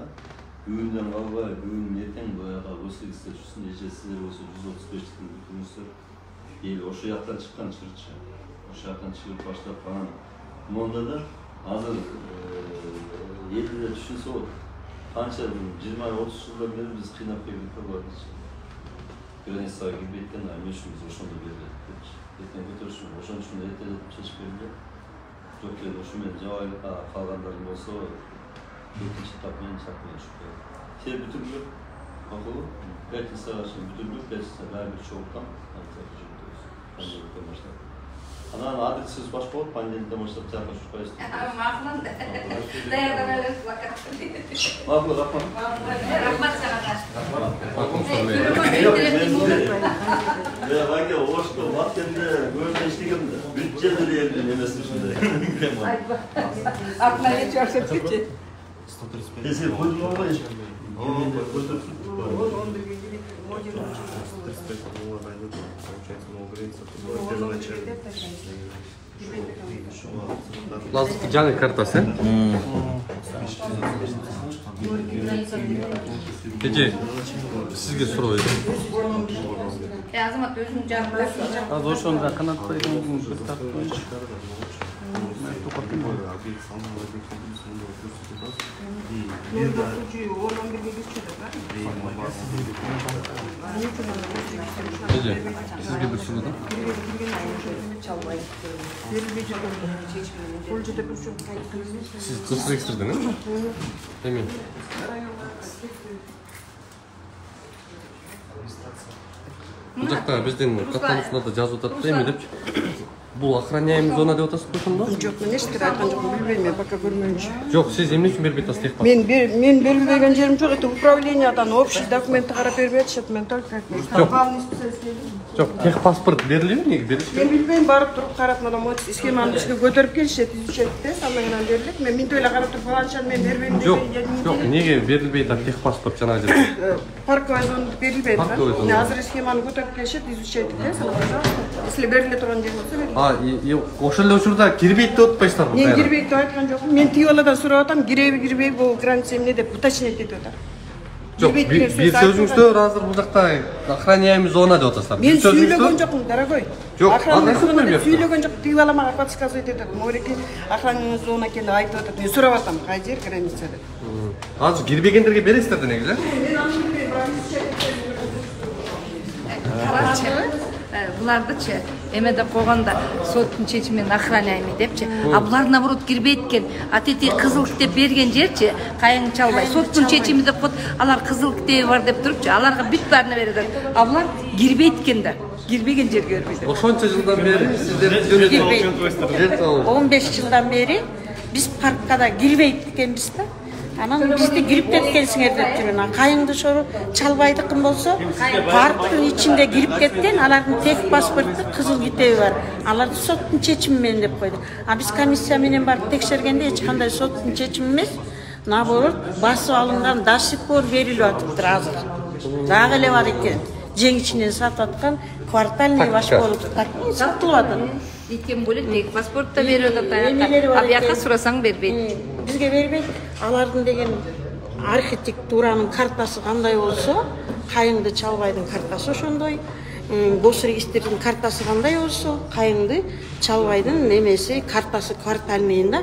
Бүгүндөн албай, бүгүн эртең баягы Осилисте жүрсүн, эже сиздер болсо 135-тин бүтүрүңүздөр. Эл ошо жактан чыккан чырчы. Ошо жактан чыгып баштап анан монда да азыр элде түшүнсө болот. Канча 20-30 жылдан бери биз кыйнап келдик болот. Границага кирбейт, мешүбүз ошондо бердик депчи. Эртең көтөрүшүн, ошон үчүн эртелетип чечип берди. Жок эле ушу менен жабайылыкка калгандарым болсо, экинчи этап менен чакырып чыкты. Сен бүтүрүп, макулбу? Пятницага чейин бүтүрүп, пятница баары бир чогултам, айтып жүрөбүз. Понедельниктен баштап. Анан адрес сөз баш болуп, понедельниктен баштап жакка чыкпайсыз. Макулам да. Даярдан эле плакат. Макул, рахмат. Рахмат сага. Я ваге ошто вакытында көрүп иштегем да. Бүт жерде эле эмес ушундай. Артына эч көрсөткүчү. 135. Если будет новый, Лазырдын жаңы картасы. Эже, сизге суроо берем. Азамат өзүнүн жагында. Az ошондо канат койгон кыртап. Эже, сизге бир суроо да. Сиз кыз регистрдеңизби? Эми. Бул жакта биздин каттануусунда жазып атат эми депчи. Бул охраняемый зона деп атасызбы ошондо? Жок, мен эчтеке айткан жокмун, билбейм, мен пока көрмөйүнчө. Жок, сиз эмне үчүн бербей атасыз техпаспорт? Мен берилбеген жерим жок, это управлениядан общий документти карап бербей атышат, мен только главный специалист. Жок, техпаспорт берилеби, эмнеге беришпейт? Мен билбейм, барып туруп карап, мына вот схеманы бизге көтөрүп келишет, изучетте, андан берилет. Мен минтип эле карап туруп, фаланчаны мен бербейм Жок, деген. жок, эмнеге берилбейт а техпаспорт жанагы жерде? Парковый зона берилбейт. Парковый зона. Азыр схеманы көтөрүп келишет, изучетте, пожалуйста. Если бериле турган жер болсо берилет. Ошол эле учурда кирбейт деп атпайсыздарбы? Мен кирбейт деп айткан жокмун. Мен тиги баладан сурап атам, киреби кирбей бул граница эмне деп уточнять этип атам. Жок, бир сөзүңүздө азыр бул жакта охраняемый зона деп атасыздар. Мен сүйлөгөн жокмун, дорогой. Жок, охраняемый азыр зона деп сөйлөп сүйлөгөн жок. Тиги бала мага подсказывать этет. Мореки охраняемый зона экен деп айтып атат. Мен сурап атам, кай жер граница деп. Азыр кирбегендерге бересиздер да негизи? Мен аны билбейм, Карачы, булардычы эме деп койгондо соттун чечими менен охраняемый депчи. А булар наоборот кирбейт экен. А тети кызыл китеп берген жерчи кайың чалбай. Соттун чечими деп коет. Алар кызыл китеби бар деп турупчу. Аларга бүт баарына берет. А булар кирбейт экен да. Кирбеген жерге бербейт. Ошончо жылдан бери сиздер жөнөтүп 15 жылдан бери биз паркка да кирбейт экенбиз да. Анан бизди кирип кеткенсиңер деп жүргөн. Кайыңды шору чалбайдыкын болсо, парктын ичинде кирип кеткен, алардын техпаспорту, кызыл китеби бар. Аларды соттун чечими менен деп койду. А биз комиссия менен барып текшергенде эч кандай соттун чечими эмес, наоборот, басып алынган до сих пор берилип атыптыр азыр. Дагы эле бар экен. Жең ичинен сатып аткан квартальный баш болуп сатылып атат. Тем более техпаспорт да берип атат. А бияка сурасаң бербейт. Бизге бербейт. Алардын деген архитектуранын картасы кандай болсо, Кайыңды Чалбайдын картасы ошондой. Госрегистрдин картасы кандай болсо, Кайыңды Чалбайдын немеси картасы квартальныйында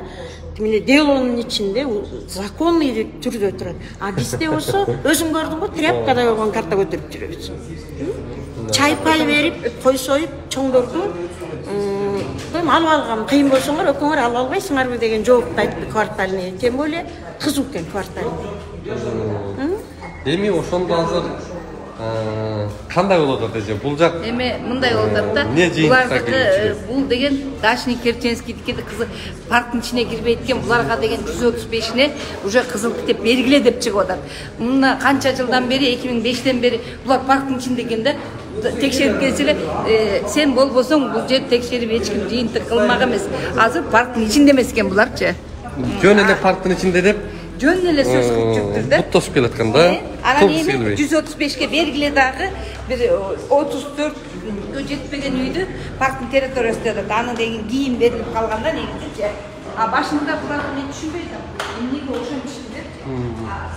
міне делонун ичинде законный түрдө турат. А бизде болсо өзүң көрдүң го, тряпкадай болгон карта көтөрүп жүрөбүз. Чай пай берип, кой союп, чоңдорду алып алган кыйын болсоңор, өкөңөр алып албайсыңарбы деген жоопту айтты квартальный. Тем более кызыл экен квартальный. Эми ошондо азыр кандай болот эже? Бул жак эми мындай болуп атат да. Булардыкы бул деген Дачный Керченскийдики кызыл парктын ичине кирбей экен, буларга деген 135-не уже кызыл китеп бергиле деп чыгып атат. Мына канча жылдан бери, 2005-тен бери булар парктын ичинде экен да. Текшерип келсе эле, сен болбосоң бул жер текшерип эч ким жыйынтык кылмак эмес. Азыр парктын ичинде эмес экен буларчы. Жөн эле парктын ичинде деп жөн эле сөз кылып жүрүптүр да. Бутташып келаткан да. Анан эми 135ке бергиле дагы бир 34гө жетпеген үйдү парктын территориясында да аны деген кийин берилип калган да негизичи. А башында булар мен түшүнбөйт. Эмнеге ошон ишти деп.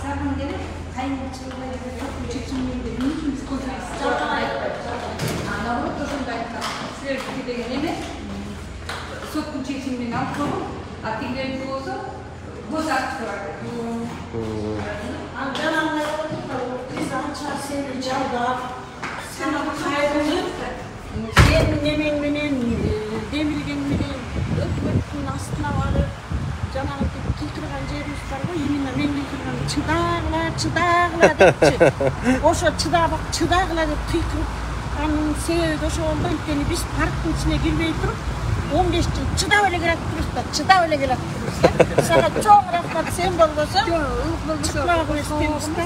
Сагын деле Кайыңды Чалбай деп чечиминде миңдин көзүн айтпайт. Наоборот ошондой айткан. Силер деген эме соттун чечимин алып койгон, а тигилердики болсо göz aktırak. Andalanlar biz ança seni çalda, sana kaybını, sen nemen menen, demirgen menen, ökmetin astına varıp, canağı kıykırgan жерибиз бар го, именно мен кыйкырган чыдагыла депчи. Ошо чыдагыла деп кыйкырып, анын себеби ошо болду, анткени биз парктын ичине кирбей туруп 15 жыл чыдап эле келатпыз да. Сага чоң рахмат, сен болбосоң, чыкпагы эстебиз да.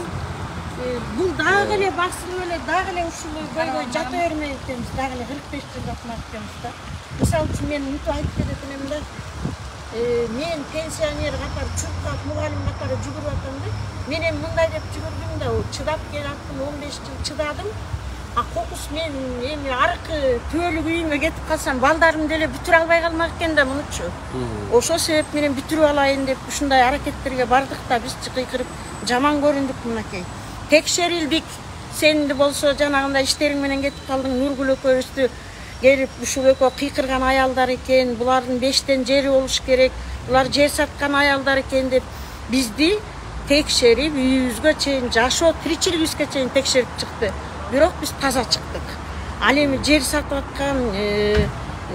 Бул дагы эле басылып эле, дагы эле ушул бойдой жата бермей экенбиз, дагы эле 45 жыл жатмак экенбиз да. Мисалы үчүн мен мынтип айтып берет элем да. Мен пенсионер катары чуркап, мугалим катары жүгүрүп атам да. Мен эми мындай деп жүгүрдүм да, чыдап келаттым, 15 жыл чыдадым. А кокус мен эми аркы түбөлүк үйүмө кетип калсам, балдарым деле бүтүрө албай калмак экен да мунучу. Ошо себеп менен бүтүрүп алайын деп ушундай аракеттерге бардык да, биз кыйкырып жаман көрүндүк мынакей. Текшерилдик. Сен болсо жанагындай иштериң менен кетип калдың, Нургүл экөөбүздү келип ушул экөө кыйкырган аялдар экен, булардын 5тен жери болуш керек, булар жер саткан аялдар экен деп бизди текшерип, үйүбүзгө чейин, жашоо тиричилигибизге чейин текшерип чыкты. Бирок биз таза чыктык. Ал эми жер сатып аткан,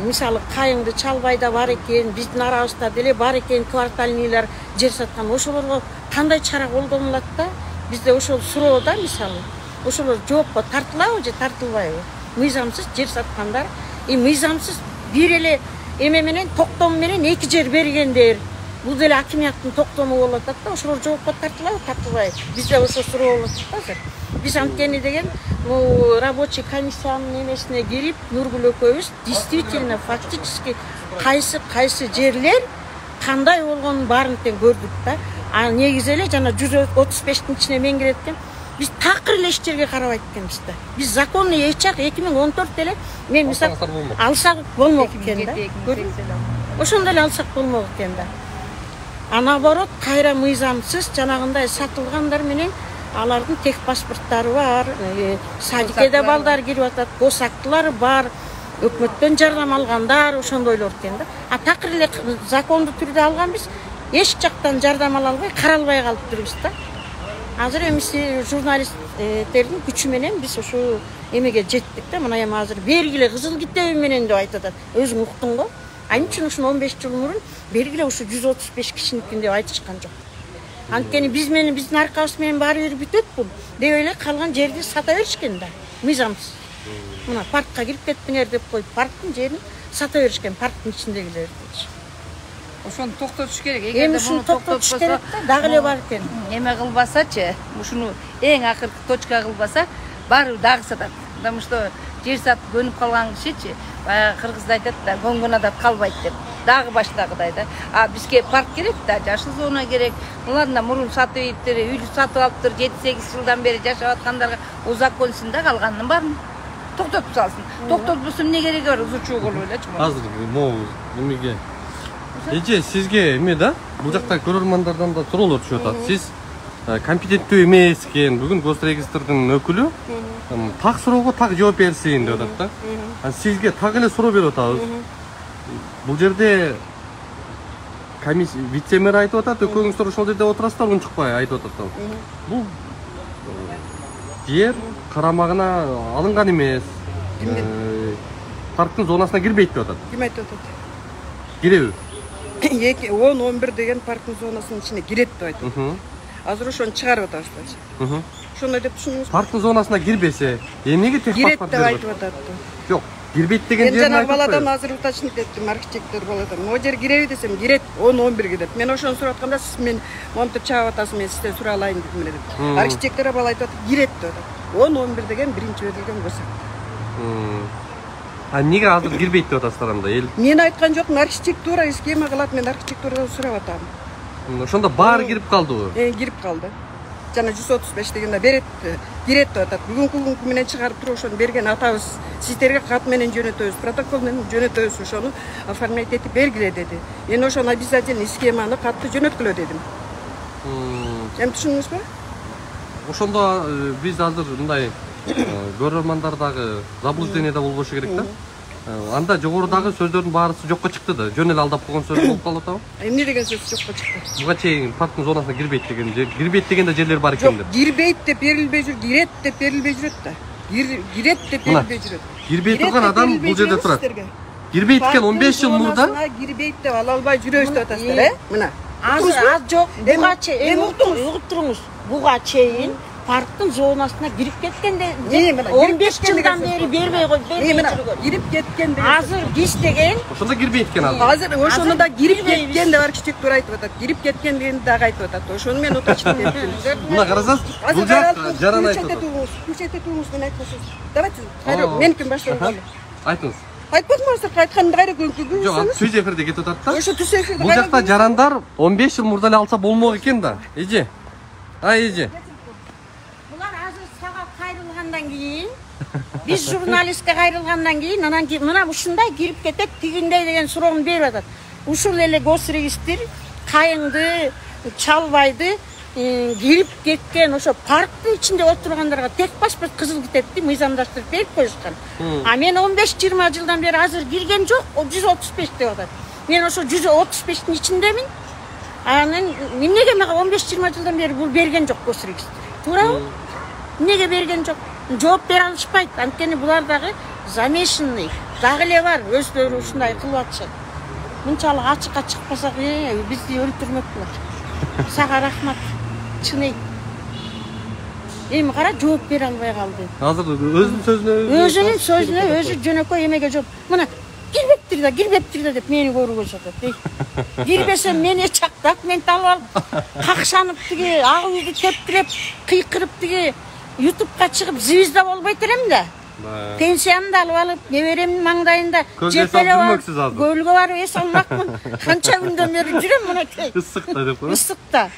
мисалы Кайыңды Чалбайда бар экен, биздин арабызда деле бар экен квартальныйлар жер саткан. Ошолорго кандай чара колдонулат да? Бизде ошол суроо да, мисалы. Ошолор жоопко тартылабы же тартылбайбы? Мыйзамсыз жер саткандар, мыйзамсыз бир эле эме менен токтом менен 2 жер бергендер. Бул деле акимияттын токтому болуп атат да, ошолор жоопко тартылабы, тартылбайбы? Бизде ошо суроо болуп атат азыр. Биз анткени деген рабочий комиссиянын эмесине кирип, Нургүл экөөбүз действительно фактически кайсы жерлер кандай болгонун баарын тең көрдүк да. А негизи эле жана 135-тин ичине мен кирет экен. Биз такыр эле эч жерге карабайт экенбиз да. Биз законный эчак 2014 эле мен мисал алсак болмок экен да. Ошондой эле алсак болмок экен да. А наоборот, кайра мыйзамсыз жанагындай сатылгандар менен алардын тек паспорттары бар, садикеде балдар кирип атат, госактылары бар, өкмөттөн жардам алгандар, ошондойлор экен да. А такыр эле закондуу түрдө алганбыз, эч жактан жардам ала албай, каралбай калып турбуз да. Азыр эми журналисттердин күчү менен биз ошо эмеге жеттик да. Мына эми азыр бергиле кызыл китеби менен деп айтып атат. Өзүң уктуң го. Анын үчүн ушун 15 жыл мурун бергиле ушу 135 кишиникин деп айтышкан жок. Анткени биздин аркабыз менен баары бир бүтөт бул деп эле калган жерди сата беришкен да. Мыйзамсыз. Мына паркка кирип кеттиңер деп коюп, парктын жерин сата беришкен, парктын ичиндегилерди. Ошону токтотуш керек. Эми ушуну токтотуш керек да, дагы эле бар экен. Эме кылбасачы, ушуну эң акыркы точка кылбаса, баары дагы сатат. Потому что жер сатып көнүп калган кишичи, баягы кыргызда айтат да, көңгөн адам калбайт деп. Дагы баштагыдай да. А бизге парк керек да, жашыл зона керек. Булар да мурун сатып ийиптир, үйдү сатып алыптыр, 7-8 жылдан бери жашап аткандарга узаконсын да, калганын баарын токтотуп салсын. Токтотпосун эмне кереги бар, узучу кылып элечи. Азыр могу эмеге эже сизге эме да, бул жакта көрөрмандардан да суроолор түшүп атат. Сиз компетенттүү эмес экен. Бүгүн Госрегистрдин өкүлү так суроого так жооп берсин деп атат да. Сизге так эле суроо берип атабыз. Бул жерде комиссия вице-мэр айтып атат, экөөңүздөр ошол жерде отурасыздар, унчукпай айтып атат да. Бул жер карамагына алынган эмес. Парктын зонасына кирбейт деп атат. Ким айтып атат? Киреби? 10-11 деген парктын зонасынын ичине кирет деп айтат. Азыр ошону чыгарып атабыз. Ошондой деп түшүндүңүзбү? Парктын зонасына кирбесе, эмнеге техпаспорт кирет деп айтып атат. Жок, кирбейт деген жерин жанагы айтып баладан азыр уточнить эттим, архитектор баладан. Могу жер киреби десем, кирет 10-11 кирет. Мен ошону сурап атканда, сиз мен монтип чыгып атасыз, мен сизден сурай алайын дедим эле деп. Архитектор бала айтып атат, кирет деп атат. 10-11 деген биринчи өтүлгөн болсо. Эмнеге азыр кирбейт деп атасыздар анда эл? Мен айткан жокмун, архитектура схема кылат, мен архитектурадан сурап атам. Ошондо баары кирип калдыбы? Кирип калды. Жана 135 дегенде берет, кирет деп атат. Бүгүнкү менен чыгарып туруп ошону берген атабыз. Сиздерге кат менен жөнөтөбүз, протокол менен жөнөтөбүз, ошону оформлять этип бергиле деди. Мен ошону обязательно схеманы катты жөнөткүлө дедим. Эми түшүндүңүзбү? Ошондо биз азыр мындай көрөрмандардагы заблуждениеде болбошу керек да. Анда жогорудагы сөздөрдүн баарысы жокко чыкты да. Жөн эле алдап койгон сөз болуп калып атабы? Эмне деген сөз жокко чыкты? Буга чейин парктын зонасына кирбейт деген жер, кирбейт деген жерлер бар экен деп. Жок, кирбейт деп берилбей жүр, кирет деп берилбей жүрөт да. Кирет деп берилбей жүрөт. Кирбей турган адам бул жерде турат. Кирбейт экен 15 жыл мурда. Кирбейт деп ала албай жүрөбүз деп атасыздар, Мына. Азыр жок, буга чейин угуп туруңуз. Буга чейин парктын зонасына кирип кеткенде 15 жылдан бери бербей жүргөн. Кирип кеткен деген. Азыр биз деген ошондо кирбейт экен азыр. Азыр ошону да кирип кеткен деп архитектура айтып атат. Кирип кеткен дегенди дагы айтып атат. Ошону мен уточнить эттим. Мына карасаңыз, бул жак жаран айтып атат. Күчөтө туруңуз, мен айткан сөз. Давайте, кайра меникин баштайбыз. Айтыңыз. Айтпадыңыздар, айтканды кайра көңүлгө. Жок, түз эфирде кетип атат да. Ошо түз эфирде. Бул жакта жарандар 15 жыл мурда эле алса болмок экен да. Эже. Эже. Кийин биз журналистке кайрылгандан кийин анан мына ушундай кирип кетет, тигиндей деген суроону берип атат. Ушул эле Госрегистр Кайыңды, Чалбайды кирип кеткен ошо парктын ичинде отургандарга техпаспорт кызыл китепти мыйзамдаштырып берип коюшкан. А мен 15-20 жылдан бери азыр кирген жок, 135 деп атат. Мен ошо 135тин ичиндемин. Анан эмнеге мага 15-20 жылдан бери бул берген жок Госрегистр? Туурабы? Эмнеге берген жок? Жооп бере алышпайт. Анткени булар дагы замешанный. Дагы эле бар, өздөрү ушундай кылып атышат. Мынчалык ачыкка чыкпасак, бизди өлтүрмөк болот. Сага рахмат. Чыный. Эми кара, жооп бере албай калды. Азыр өзүнүн сөзүнө өзү жөнөкөй эмеге жооп. Мына кирбептир да деп мени көрүүгө чакырат. Кирбесем мени чактап, мен талып алып, какшанып тиги агымды тептиреп, кыйкырып тиги YouTube'га чыгып звезда болбойт элем да. Пенсиямды алып алып, неберемдин маңдайында жепелеп алып, көлгө барып эс алмакмын. Канча күндөн бери жүрөм мынакей. Ысыкта деп кой. Ысыкта.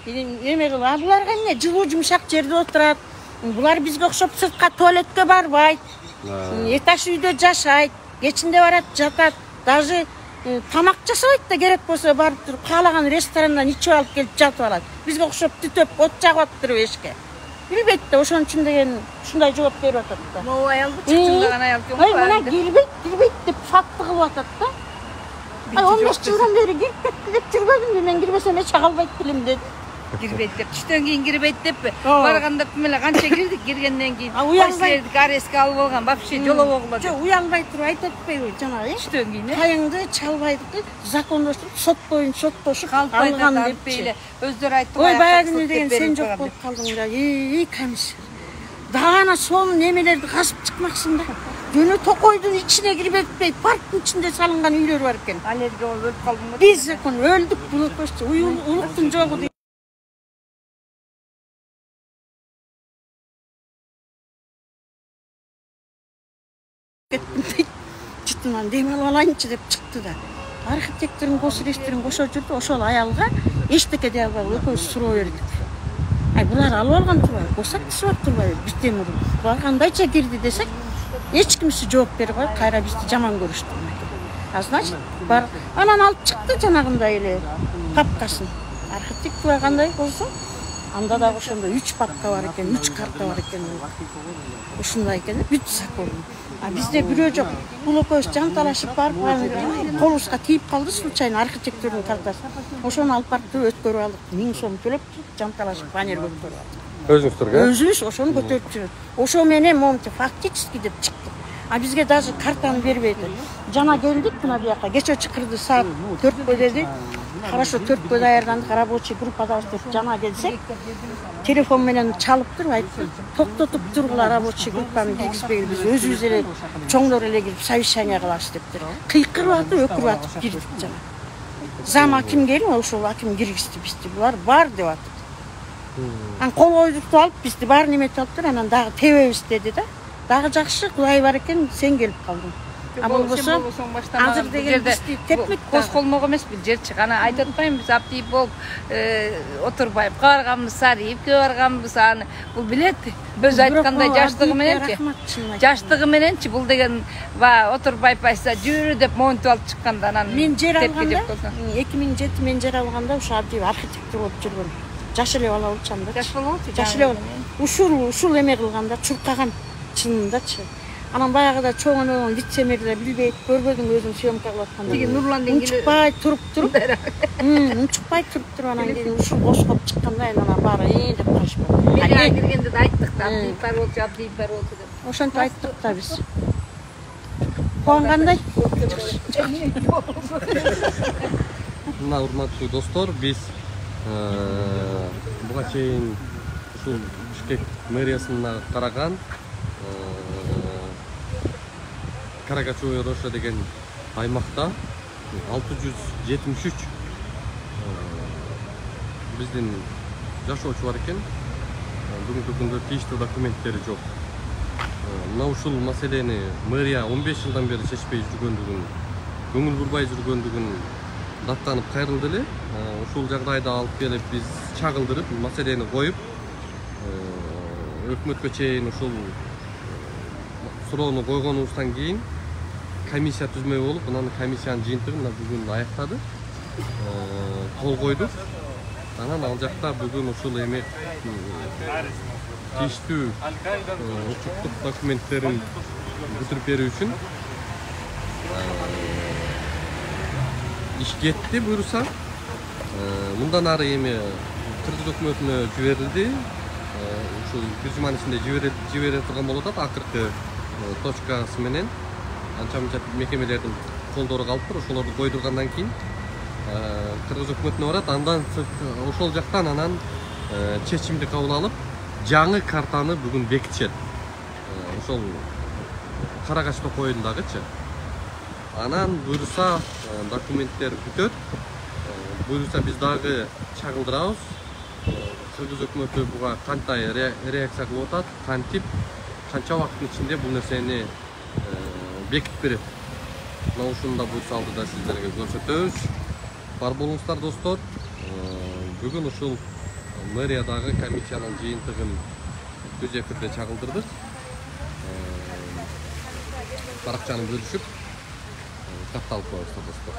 Эме кылып, буларга эмне жылуу жумшак жерде отурат. Булар бизге окшоп сыртка туалетке барбайт. Этаж үйдө жашайт, кечинде барат, жатат. Даже тамак жасабайт да, керек болсо барып туруп каалаган ресторандан ичип алып келип жатып алат. Бизге окшоп түтөп, от жагып атыптыр эшикке. Билбейт да, ошон үчүн деген ушундай жооп берип атат да. Могу аялды чыкчыңдаган аял жок. Мына кирбейт деп факты кылып атат да. 15 жылдан бери кирип деп жүргөзүм, мен кирбесем эч калбайт билем деди. Кирбейт деп, түштөн кийин кирбейт деппи? Барганда эле канча кирдик, киргенден кийин койсердик арестке алып алган, вообще жолобо кылат. Жок, уялбай туруп айтып атпайбы жанагы? Түштөн кийин. Кайыңды, Чалбайдыкы закондоштуруп, сот боюнча соттошуп алган депчи. Өздөрү айтты. Ой, баягы деген сен жок болуп калдың да. Комиссия. Дагы сонун немелерди казып чыкмаксың да. Жөнө токойдун ичине кирип кетпей, парктын ичинде салынган үйлөр бар экен. Алерге болуп өлүп калдыңбы? Биз закон өлдүк, булукчу, улуктун жогу. Чытынан дем алып алайынчы деп чыкты да. Архитектордун Госрегистрин кошо жүрдү, ошол аялга эчтеке дей албай экөөбүз суроо бердик. Булар алып алган турбайбы, босаттысы бар турбайбы, бизден урун. Булар кандайча кирди десек, эч кимси жооп бербей, кайра бизди жаман көрүштү. Значит, бар. Анан алып чыкты жанагындай эле папкасын. архитектура кандай болсо анда да ошондой 3 папка бар экен, 3 карта бар экен. Ушундай экен, бүт закон. А бизде бирөө жок. Бул экөөбүз жанталашып барып, колубузга тийип калды случайно архитектурдун картасы. Ошону алып барып өткөрүп алдык. 1000 сом төлөп жанталашып баннер өткөрүп алдык. Өзүңүздөргө? Өзүбүз ошону көтөрүп жүрөт. Ошо менен момчу фактически деп чыкты. А бизге даже картаны бербейди. Жана келдик мына бияка. Кече чыкырды саат 4 деди. Хорошо 4 даярдандык, рабочий группадабыз деп жана келсек, телефон менен чалып туруп айтты. Токтотуп тургула рабочий группаны киргизбейли, биз өзүбүз эле чоңдор эле кирип совещание кылабыз дептир. Кыйкырып атып, өкүрүп атып кирдик жана. Зам аким келип, ошол аким киргизди бизди. Булар бар деп атты. Ан кол койдукту алып бизди баарын эметип алыптыр, анан дагы тебебиз деди да. Дагы жакшы Кудай бар экен, сен келип калдың. А болбосо азыр деген бизди тепмек коз колмок эмес бул жерчи. Ана айтып атпаймынбы, биз Абдиев болуп Отурбаевка барганбыз, Сариевке барганбыз, аны бул билет. Өзү айткандай жаштыгы мененчи бул деген Отурбаев айтса жүрү деп монтип алып чыкканда анан мен жер алганда 2007 мен жер алганда ушу Абдиев архитектор болуп жүргөн. Жаш эле бала болчумун да. Жаш бала болчу. Жаш эле ушул эме кылганда чуркаган чынындачы. Анан баягыда чоң эненин лицемерлер билбейт, көрбөдүң өзүң съемка кылып атканда. Тиги Нурлан деген чыкпай туруп чыкпай туруп анан кийин ушул кошкоп чыкканда анан баары деп карашпады. Мен киргенде да айттык да, Абдиев бар болчу деп. Ошентип айттык да биз. Куангандай? Мына урматтуу достор, биз буга чейин ушул Бишкек мэриясына караган Карагачевая Роща деген аймакта 673 биздин жашоочу бар экен. Бүгүнкү күндө тийиштүү документтери жок. Мына ушул маселени мэрия 15 жылдан бери чечпей жүргөндүгүн, көңүл бурбай жүргөндүгүн даттанып кайрылды эле. Ушул жагдайда алып келип биз чагылдырып, маселени коюп, өкмөткө чейин ушул суроону койгонубуздан кийин комиссия түзмөй болуп, анан комиссиянын жыйынтыгын бүгүн аяктады. Кол койдук. Анан ал жакта бүгүн ушул эме тийиштүү укуктук документтерин бүтүрүп берүү үчүн иш кетти буюрса. Мындан ары эми Кыргыз өкмөтүнө жиберилди. Ушул бир жуманын ичинде жибере турган болуп атат. Акыркы точкасы менен анча-мынча мекемелердин колдору калыптыр. Ошолорду койдургандан кийин Кыргыз өкмөтүнө барат. Андан ошол жактан анан чечимди кабыл алып, жаңы картаны бүгүн бекитишет. Ошол Карагачтоо коюндагычы. Анан буюрса документтер бүтөт. Буюрса биз дагы чагылдырабыз. Кыргыз өкмөтү буга кандай реакция кылып атат, кантип, канча убакыттын ичинде бул нерсени бекитип берет. Мына ушуну да буйрса алдыда сиздерге көрсөтөбүз. Бар болуңуздар достор. Бүгүн ушул мэриядагы комиссиянын жыйынтыгын түз эфирде чагылдырдык. Баракчаны бөлүшүп катталып коебуз достор.